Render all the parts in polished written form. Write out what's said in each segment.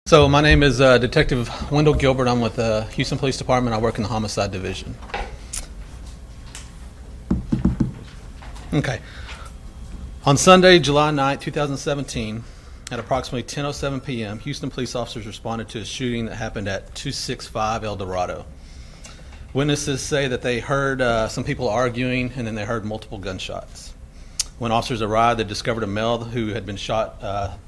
So my name is Detective Wendell Gilbert. I'm with the Houston Police Department. I work in the Homicide Division. Okay. On Sunday, July 9, 2017, at approximately 10:07 p.m., Houston police officers responded to a shooting that happened at 265 El Dorado. Witnesses say that they heard some people arguing, and then they heard multiple gunshots. When officers arrived, they discovered a male who had been shot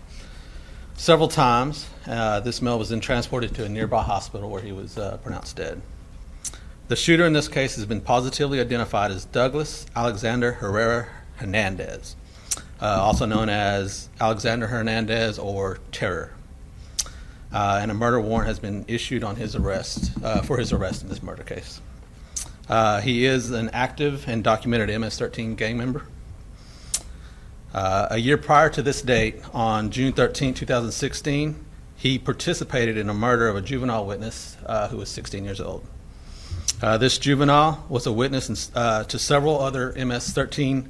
several times. This male was then transported to a nearby hospital where he was pronounced dead. The shooter in this case has been positively identified as Douglas Alexander Herrera Hernandez, also known as Alexander Hernandez or Terror. And a murder warrant has been issued on his arrest, for his arrest in this murder case. He is an active and documented MS-13 gang member. A year prior to this date, on June 13, 2016, he participated in a murder of a juvenile witness who was 16 years old. This juvenile was a witness to several other MS-13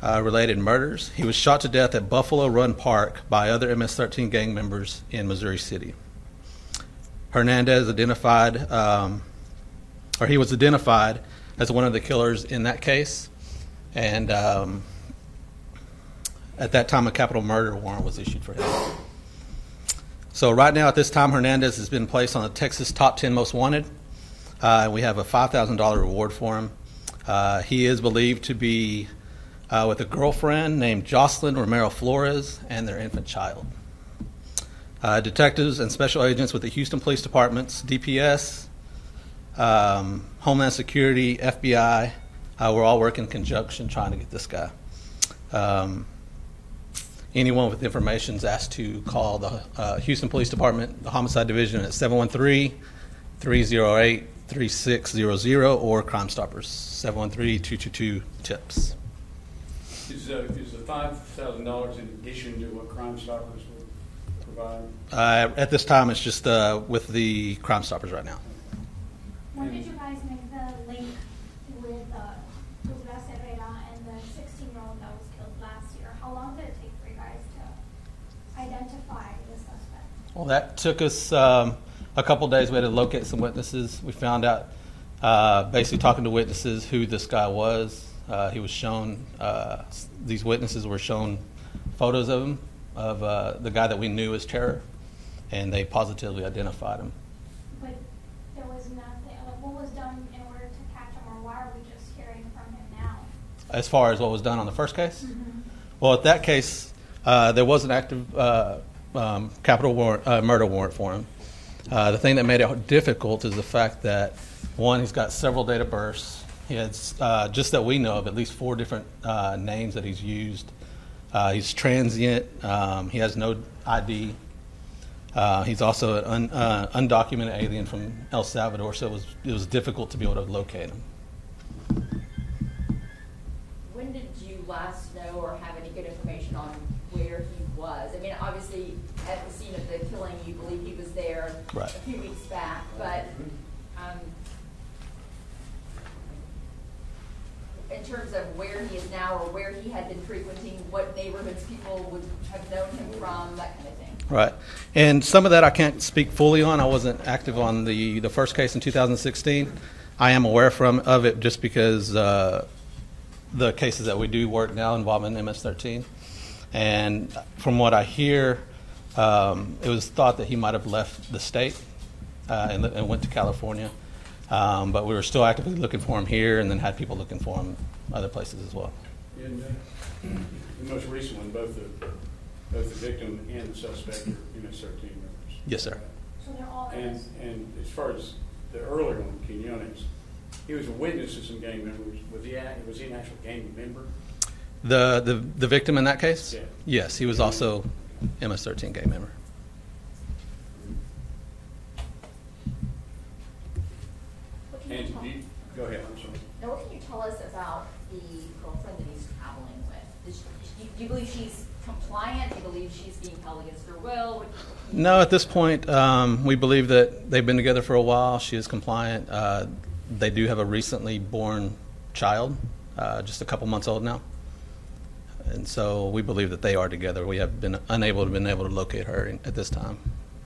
related murders. He was shot to death at Buffalo Run Park by other MS-13 gang members in Missouri City. Hernandez he was identified as one of the killers in that case, and at that time, a capital murder warrant was issued for him. So right now, at this time, Hernandez has been placed on the Texas Top 10 Most Wanted. We have a $5,000 reward for him. He is believed to be with a girlfriend named Jocelyn Romero Flores and their infant child. Detectives and special agents with the Houston Police Department's DPS, Homeland Security, FBI, we're all working in conjunction trying to get this guy. Anyone with information is asked to call the Houston Police Department, the Homicide Division at 713-308-3600 or Crime Stoppers, 713-222-TIPS. Is the $5,000 in addition to what Crime Stoppers would provide? At this time, it's just with the Crime Stoppers right now. When did you guys make the link with Douglas Herrera and the 16-year-old that was killed last year? How long did it take for you guys to identify the suspect? Well, that took us a couple days. We had to locate some witnesses. We found out, basically talking to witnesses, who this guy was. He was shown, these witnesses were shown photos of him, of the guy that we knew as Terror, and they positively identified him. But there was nothing, like what was done in order to catch him, or why are we just hearing from him now? As far as what was done on the first case? Mm-hmm. Well, at that case, there was an active capital murder warrant for him. The thing that made it difficult is the fact that, one, he's got several date of births. He has, just that we know of, at least 4 different names that he's used. He's transient. He has no ID. He's also an undocumented alien from El Salvador, so it was difficult to be able to locate him. When did you last know or have any good information on where he was? I mean, obviously, at the scene of the killing, you believe he was there Right. a few weeks back, but in terms of where he is now or where he had been frequenting, what neighborhoods people would have known him from, that kind of thing. Right. And some of that I can't speak fully on. I wasn't active on the first case in 2016. I am aware of it just because the cases that we do work now involving MS-13. And from what I hear, it was thought that he might have left the state and went to California. But we were still actively looking for him here, and then had people looking for him other places as well. And the most recent one, both the victim and the suspect are MS-13 members. Yes, sir. So they're all And as far as the earlier one, Quinones, he was a witness to some gang members. Was he an actual gang member? The victim in that case? Yeah. Yes, he was also MS-13 gang member. And go ahead, I'm sorry. Now, what can you tell us about the girlfriend that he's traveling with? Do you believe she's compliant? Do you believe she's being held against her will? No, at this point, we believe that they've been together for a while. She is compliant. They do have a recently born child, just a couple months old now. And so we believe that they are together. We have been unable to locate her at this time.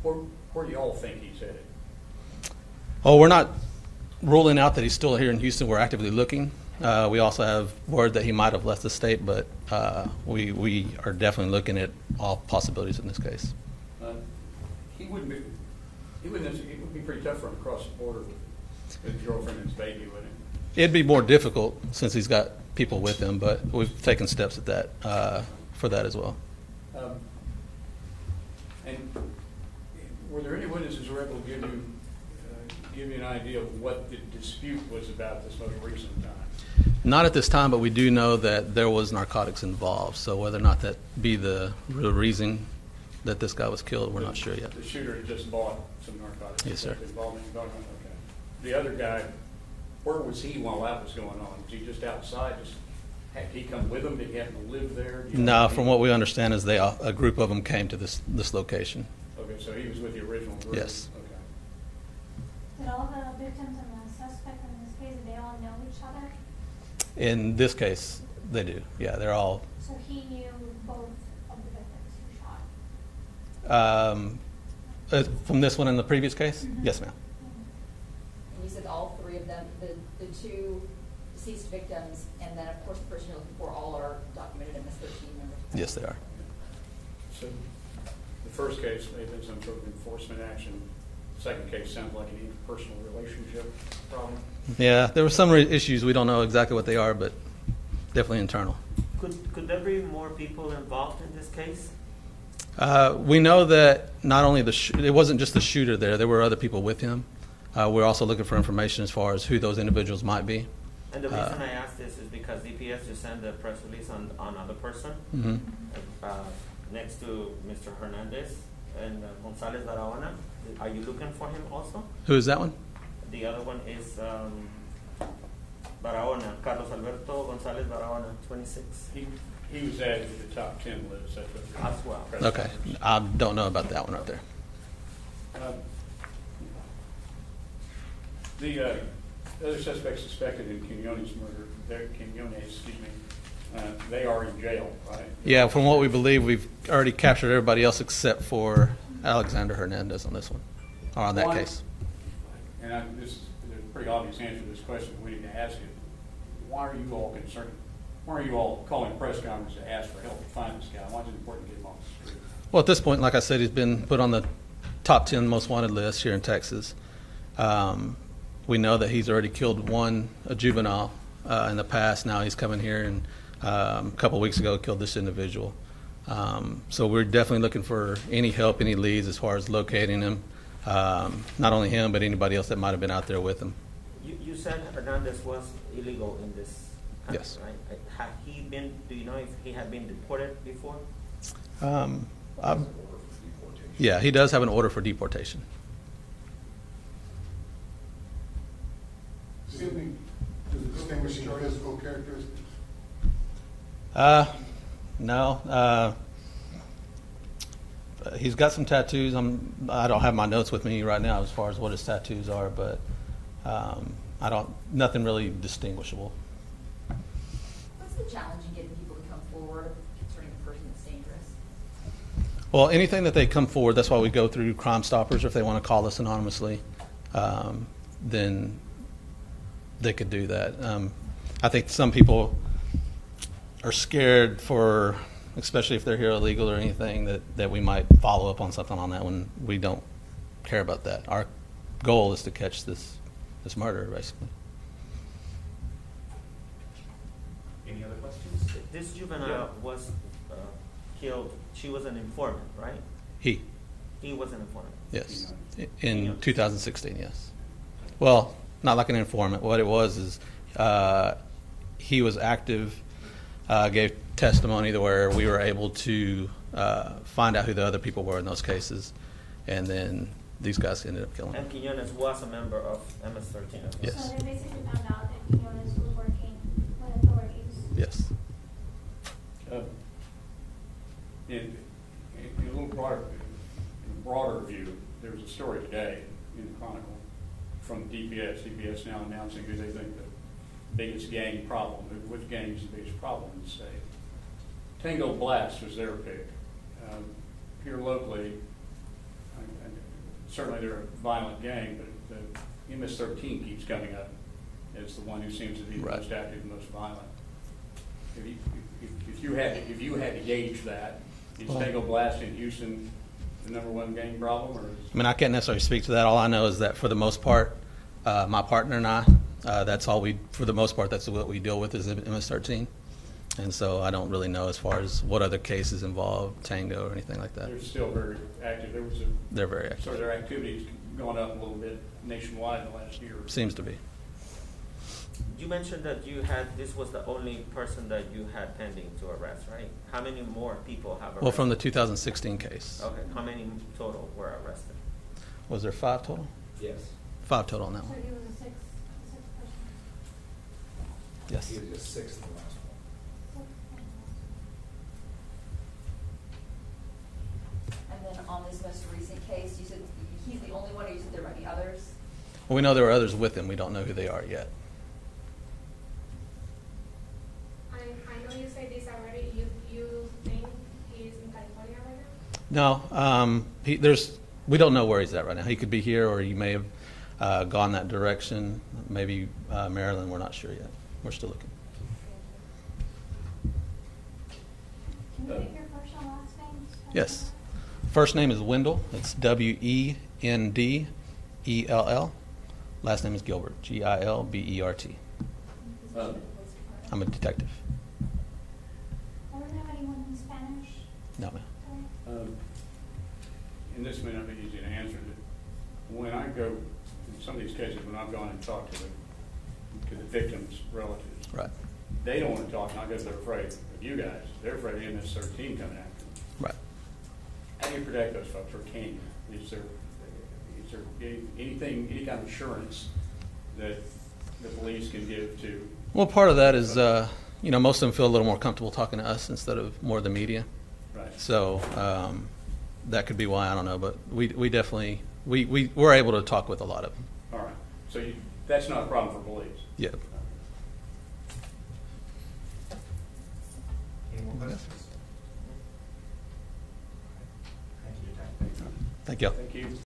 Where do you all think he's headed? Oh, we're not ruling out that he's still here in Houston. We're actively looking. We also have word that he might have left the state, but we are definitely looking at all possibilities in this case. It would be pretty tough for him to cross the border with his girlfriend and his baby, wouldn't it? It'd be more difficult since he's got people with him, but we've taken steps at that for that as well. And were there any witnesses who were able to give you an idea of what the dispute was about this most recent time? Not at this time, but we do know that there was narcotics involved. So whether or not that be the real reason that this guy was killed, we're not sure yet. The shooter had just bought some narcotics. Yes, sir. Okay. The other guy, where was he while that was going on? Was he just outside? Had he come with them? Did he happen to live there? No, from what we understand is a group of them came to this location. Okay, so he was with the original group? Yes. Did all the victims and the suspect in this case, did they all know each other? In this case, they do. Yeah, they're all. So he knew both of the victims who shot? From this one and the previous case? Mm-hmm. Yes, ma'am. And you said all three of them, the two deceased victims, and then of course the person you're looking for, all are documented MS-13 members? Yes, they are. So the first case may have been some sort of enforcement action. Second case sounds like an interpersonal relationship problem. Yeah, there were some issues. We don't know exactly what they are, but definitely internal. Could there be more people involved in this case? We know that not only it wasn't just the shooter there. There were other people with him. We're also looking for information as far as who those individuals might be. And the reason I ask this is because DPS just sent a press release on another person Mm-hmm. Next to Mr. Hernandez and Gonzalez Barahona. Are you looking for him also? Who is that one? The other one is Barahona, Carlos Alberto Gonzalez Barahona, 26. He was added to the top 10 list. That's what As well. Okay, I don't know about that one right there. The other suspects suspected in Quinones murder, they are in jail, right? Yeah, from what we believe, we've already captured everybody else except for Alexander Hernandez on this one, or on that Why- case. And there's a pretty obvious answer to this question we need to ask you. Why are you all concerned? Why are you all calling a press conference to ask for help to find this guy? Why is it important to get him off the street? Well, at this point, like I said, he's been put on the top 10 most wanted list here in Texas. We know that he's already killed a juvenile in the past. Now he's coming here and a couple of weeks ago killed this individual. So we're definitely looking for any help, any leads as far as locating him. Not only him, but anybody else that might have been out there with him. You said Hernandez was illegal in this country, Yes. right? Had he been, do you know if he had been deported before? Yeah, he does have an order for deportation. Distinguishing physical characteristics? No. He's got some tattoos. I don't have my notes with me right now as far as what his tattoos are, but nothing really distinguishable. What's the challenge in getting people to come forward concerning a person that's dangerous? Well, anything that they come forward, that's why we go through Crime Stoppers. Or if they want to call us anonymously, then they could do that. I think some people are scared especially if they're here illegal or anything, that we might follow up on something on that when we don't care about that. Our goal is to catch this murderer, basically. Any other questions? This juvenile was killed. She was an informant, right? He, He was an informant. yes. In 2016, yes. Well, not like an informant. What it was is he was active, gave testimony to where we were able to find out who the other people were in those cases, and then these guys ended up killing him. And Quinones was a member of MS-13. Yes. So they basically found out that Quinones was working with authorities. Yes. In a little broader view, there was a story today in the Chronicle from DPS. DPS now announcing who they think the biggest gang problem, which gang is the biggest problem in the state. Tango Blast was their pick. Here locally, certainly they're a violent gang, but the MS-13 keeps coming up as the one who seems to be the Right. most active and most violent. If you had to gauge that, is Well- Tango Blast in Houston the number one gang problem, or is? I mean, I can't necessarily speak to that. All I know is that for the most part, my partner and I, that's all for the most part, that's what we deal with is MS-13. And so I don't really know as far as what other cases involve Tango or anything like that. They're still very active. They're very active. So their activity's gone up a little bit nationwide in the last year. Seems to be. You mentioned that this was the only person that you had pending to arrest, right? How many more people have arrested? Well, from the 2016 case. Okay, how many total were arrested? Was there 5 total? Yes. 5 total on that So one. he was a sixth person. Yes. He was just sixth in the last one. And then on this most recent case, you said he's the only one, or you said there might be others? Well, we know there were others with him. We don't know who they are yet. I know you say this already. You think he's in California right now? No, we don't know where he's at right now. He could be here, or he may have gone that direction. Maybe Maryland. We're not sure yet. We're still looking. Can you give your first and last names? Yes. First name is Wendell. It's Wendell. Last name is Gilbert. Gilbert. I'm a detective. Or do you have anyone in Spanish? No, ma'am. And this may not be easy to answer, but when I go, in some of these cases, when I've gone and talked to the victim's relatives, Right. they don't want to talk, not because they're afraid of you guys. They're afraid of MS-13 coming after them. Right. How do you protect those folks, or can you? Is there anything, any kind of assurance that the police can give to? Well, part of that is, most of them feel a little more comfortable talking to us instead of more the media. Right. So that could be why, I don't know. But we definitely, we're able to talk with a lot of them. All right. So that's not a problem for police? Yeah. Any more questions? Thank you, Detective. Thank you. Thank you.